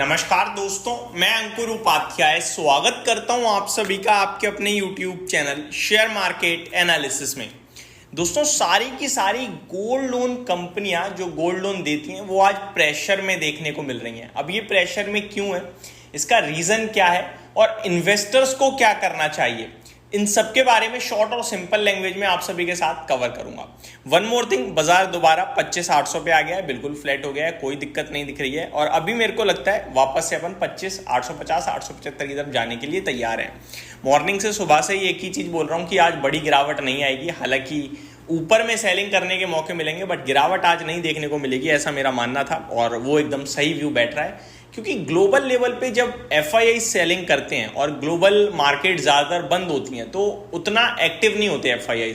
नमस्कार दोस्तों, मैं अंकुर उपाध्याय स्वागत करता हूं आप सभी का आपके अपने YouTube channel share market analysis में। दोस्तों, सारी की सारी गोल्ड लोन कंपनियां जो गोल्ड लोन देती हैं वो आज प्रेशर में देखने को मिल रही हैं। अब ये प्रेशर में क्यों है, इसका रीजन क्या है और इन्वेस्टर्स को क्या करना चाहिए, इन सब के बारे में शॉर्ट और सिंपल लैंग्वेज में आप सभी के साथ कवर करूंगा। वन मोर थिंग, बाजार दोबारा 25,800 पे आ गया है, बिल्कुल फ्लैट हो गया है, कोई दिक्कत नहीं दिख रही है और अभी मेरे को लगता है वापस से अपन 25,850 875 की तरफ जाने के लिए तैयार हैं। मॉर्निंग से सुबह से ही एक ही चीज बोल रहा हूं कि आज बड़ी गिरावट नहीं आएगी, हालांकि ऊपर में सेलिंग करने के मौके मिलेंगे बट गिरावट आज नहीं देखने को मिलेगी, ऐसा मेरा मानना था और वो एकदम सही व्यू बैठ रहा है। क्योंकि ग्लोबल लेवल पे जब एफआईआई सेलिंग करते हैं और ग्लोबल मार्केट ज्यादातर बंद होती हैं तो उतना एक्टिव नहीं होते एफआईआई।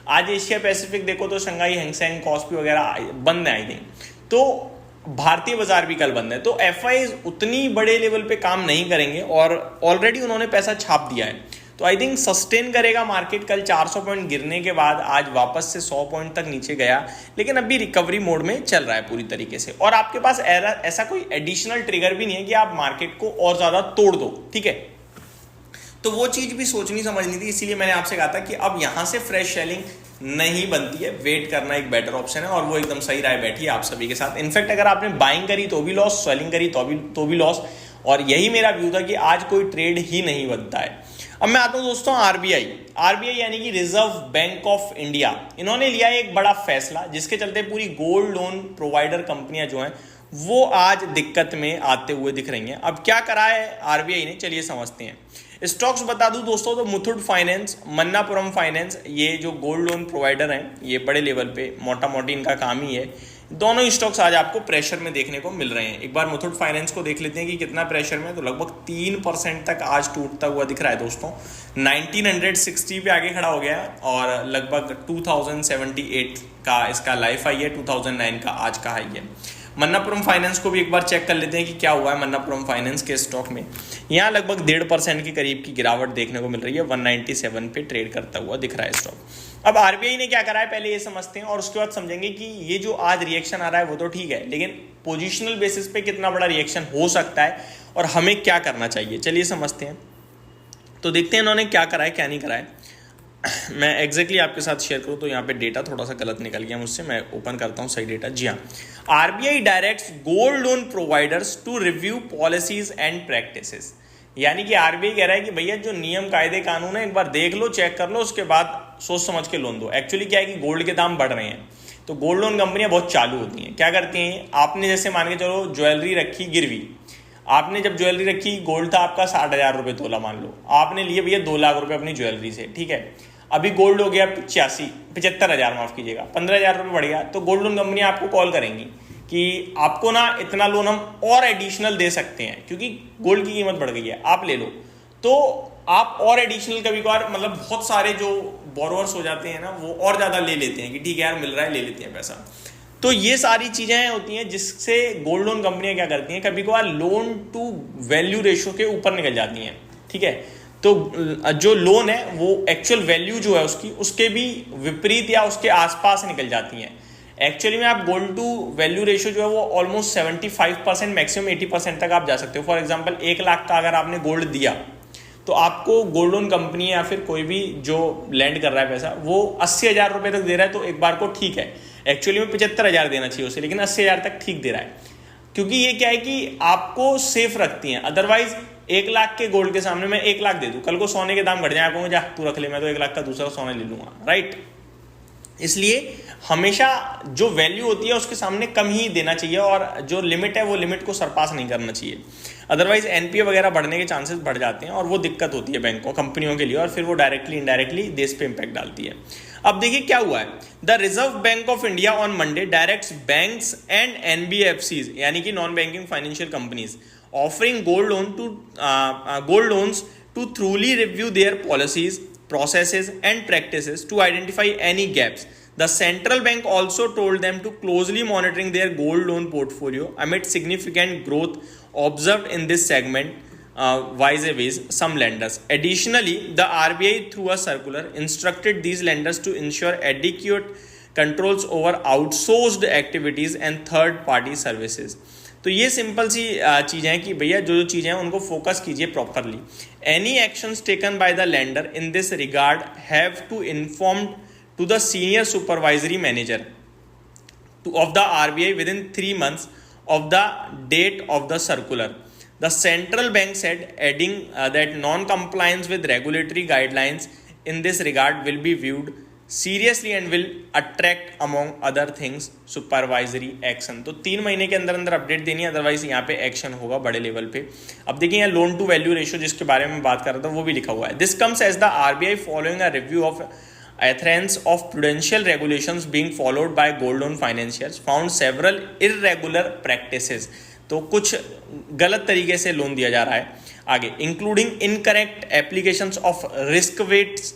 आज एशिया पैसिफिक देखो तो शंघाई, हैंगसेंग, कॉस्पी वगैरह बंद है आई थिंक, तो भारतीय बाजार भी कल बंद है, तो एफआईआई उतनी बड़े लेवल पे काम नहीं करेंगे और ऑलरेडी उन्होंने पैसा छाप दिया है। तो आई थिंक सस्टेन करेगा मार्केट। कल 400 पॉइंट गिरने के बाद आज वापस से 100 पॉइंट तक नीचे गया, लेकिन अभी रिकवरी मोड में चल रहा है पूरी तरीके से और आपके पास ऐसा कोई एडिशनल ट्रिगर भी नहीं है कि आप मार्केट को और ज्यादा तोड़ दो, ठीक है। तो वो चीज भी सोचनी समझनी थी, इसीलिए मैंने आपसे कहा था कि अब यहां से फ्रेश सेलिंग नहीं बनती है, वेट करना एक बेटर ऑप्शन है और वो एकदम सही राय बैठी है आप सभी के साथ। इनफैक्ट अगर आपने बाइंग करी तो भी लॉस, सेलिंग करी तो भी लॉस, और यही मेरा व्यू था कि आज कोई ट्रेड ही नहीं बनता है। अब मैं आता हूं दोस्तों आरबीआई यानी कि रिजर्व बैंक ऑफ इंडिया, इन्होंने लिया एक बड़ा फैसला जिसके चलते पूरी गोल्ड लोन प्रोवाइडर कंपनियां जो हैं वो आज दिक्कत में आते हुए दिख रही हैं। अब क्या करा है आरबीआई ने, चलिए समझते हैं। स्टॉक्स बता दूं दोस्तों तो मुथूट फाइनेंस, मन्नापुरम फाइनेंस, ये जो गोल्ड लोन प्रोवाइडर हैं ये बड़े लेवल पे मोटा मोटी इनका काम ही है। दोनों स्टॉक्स आज आपको प्रेशर में देखने को मिल रहे हैं। एक बार मुथूट फाइनेंस को देख लेते हैं कि कितना प्रेशर में, तो लगभग 3% तक आज टूटता हुआ दिख रहा है दोस्तों। 1960 पे आगे खड़ा हो गया और लगभग 2078 का इसका लाइफ हाई है, 2009 का आज का हाई है। मन्नापुरम फाइनेंस को भी एक बार चेक कर लेते हैं कि क्या हुआ है मन्नापुरम फाइनेंस के स्टॉक में। यहाँ लगभग 1.5% के करीब की गिरावट देखने को मिल रही है, 197 पे ट्रेड करता हुआ दिख रहा है स्टॉक। अब आरबीआई ने क्या करा है पहले ये समझते हैं और उसके बाद समझेंगे कि ये जो आज रिएक्शन आ रहा है वो तो ठीक है, लेकिन पोजिशनल बेसिस पे कितना बड़ा रिएक्शन हो सकता है और हमें क्या करना चाहिए, चलिए समझते हैं। तो देखते हैं इन्होंने क्या करा है क्या नहीं करा है। मैं एग्जैक्टली आपके साथ शेयर करूं तो यहाँ पे डेटा थोड़ा सा गलत निकल गया मुझसे, मैं ओपन करता हूँ सही डेटा। जी हाँ, RBI directs gold loan providers to review policies and practices, यानी कि आरबीआई कह रहा है कि भैया जो नियम कायदे कानून है एक बार देख लो, चेक कर लो, उसके बाद सोच समझ के लोन दो। एक्चुअली क्या है कि गोल्ड के दाम बढ़ रहे हैं तो गोल्ड लोन कंपनियां बहुत चालू होती हैं। क्या करती हैं, आपने जैसे मान के चलो ज्वेलरी रखी गिरवी, आपने जब ज्वेलरी रखी, गोल्ड था आपका 60,000 रुपये तोला, मान लो आपने लिए भैया 2 लाख रुपए अपनी ज्वेलरी से, ठीक है। अभी गोल्ड हो गया 75,000, माफ कीजिएगा, 15,000 रुपये बढ़ गया, तो गोल्ड लोन कंपनी आपको कॉल करेंगी कि आपको ना इतना लोन हम और एडिशनल दे सकते हैं क्योंकि गोल्ड की कीमत बढ़ गई है, आप ले लो। तो आप और एडिशनल कभी कभार मतलब बहुत सारे जो बोरोवर्स हो जाते हैं ना वो और ज़्यादा ले लेते हैं कि ठीक है यार मिल रहा है, ले लेते हैं पैसा। तो ये सारी चीज़ें होती हैं जिससे गोल्ड लोन कंपनियां क्या करती हैं, कभी कभार लोन टू वैल्यू रेशो के ऊपर निकल जाती हैं, ठीक है। तो जो लोन है वो एक्चुअल वैल्यू जो है उसकी, उसके भी विपरीत या उसके आसपास निकल जाती हैं। एक्चुअली में आप गोल्ड टू वैल्यू रेशियो जो है वो ऑलमोस्ट 75% मैक्सिमम 80% तक आप जा सकते हो। फॉर एग्जांपल 1 लाख का अगर आपने गोल्ड दिया तो आपको गोल्ड लोन कंपनी या फिर कोई भी जो लैंड कर रहा है पैसा वो 80,000 रुपये तक दे रहा है, तो एक बार को ठीक है। एक्चुअली में 75,000 देना चाहिए उसे, लेकिन 80,000 तक ठीक दे रहा है क्योंकि ये क्या है कि आपको सेफ रखती हैं। अदरवाइज 1 लाख के गोल्ड के सामने मैं 1 लाख दे दूं, कल को सोने के दाम घट जाए, आपको जा तू रख ले, मैं तो 1 लाख का दूसरा सोना ले लूंगा, राइट। इसलिए हमेशा जो वैल्यू होती है उसके सामने कम ही देना चाहिए और जो लिमिट है वो लिमिट को सरपास नहीं करना चाहिए। अदरवाइज एनपीए वगैरह बढ़ने के चांसेस बढ़ जाते हैं और वो दिक्कत होती है बैंकों कंपनियों के लिए और फिर वो डायरेक्टली इनडायरेक्टली देश पे इंपैक्ट डालती है। अब देखिए क्या हुआ है, the reserve bank of India on Monday directs banks and NBFCs यानी कि non banking financial companies offering gold loans to thoroughly review their policies, processes and practices to identify any gaps. The central bank also told them to closely monitoring their gold loan portfolio amid significant growth observed in this segment vis-a-vis some lenders. Additionally, the RBI through a circular instructed these lenders to ensure adequate controls over outsourced activities and third party services. तो ये simple सी चीज़ें हैं कि भैया जो जो चीज़ें हैं उनको फोकस कीजिए properly. Any actions taken by the lender in this regard have to inform to the senior supervisory manager of the RBI within 3 months of the date of the circular. The central bank said, adding that non-compliance with regulatory guidelines in this regard will be viewed seriously and will attract among other things supervisory action. तो 3 महीने के अंदर अंदर update देनी है, otherwise यहाँ पे action होगा बड़े लेवल पे। अब देखिए यहाँ लोन टू वैल्यू रेशियो जिसके बारे में बात कर रहा था वो भी लिखा हुआ है। This comes as the RBI following a review of adherence of prudential regulations being followed by gold loan financiers found several irregular practices। तो कुछ गलत तरीके से लोन दिया जा रहा है आगे, including incorrect applications of risk weights,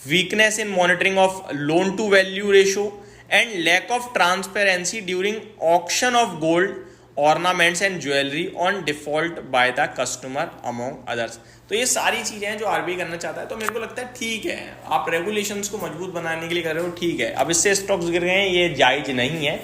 weakness in monitoring of loan to value ratio and lack of transparency during auction of gold ornaments and jewellery on default by the customer among others. तो ये सारी चीजें हैं जो RBI करना चाहता है। तो मेरे को लगता है ठीक है, आप रेगुलेशंस को मजबूत बनाने के लिए कर रहे हो, ठीक है। अब इससे स्टॉक्स गिर गए हैं, ये जायज नहीं है।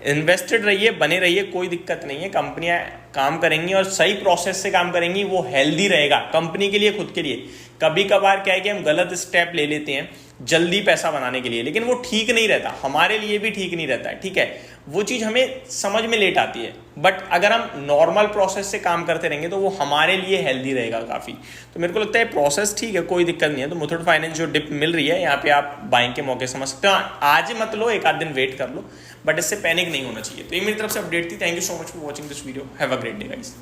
इन्वेस्टेड रहिए, बने रहिए, कोई दिक्कत नहीं है। कंपनियां काम करेंगी और सही प्रोसेस से काम करेंगी, वो हेल्दी रहेगा कंपनी के लिए, खुद के लिए। कभी कभार क्या है कि हम गलत स्टेप ले लेते हैं जल्दी पैसा बनाने के लिए, लेकिन वो ठीक नहीं रहता, हमारे लिए भी ठीक नहीं रहता है, ठीक है। वो चीज़ हमें समझ में लेट आती है, बट अगर हम नॉर्मल प्रोसेस से काम करते रहेंगे तो वो हमारे लिए हेल्दी रहेगा काफ़ी। तो मेरे को लगता है प्रोसेस ठीक है, कोई दिक्कत नहीं है। तो मुथूट फाइनेंस जो डिप मिल रही है यहाँ पे आप बाइंग के मौके समझ सकते हो। आज मत लो, एक आध दिन वेट कर लो, बट इससे पैनिक नहीं होना चाहिए। तो ये मेरी तरफ से अपडेट थी। Thank you so much for watching this video. Have a great day guys.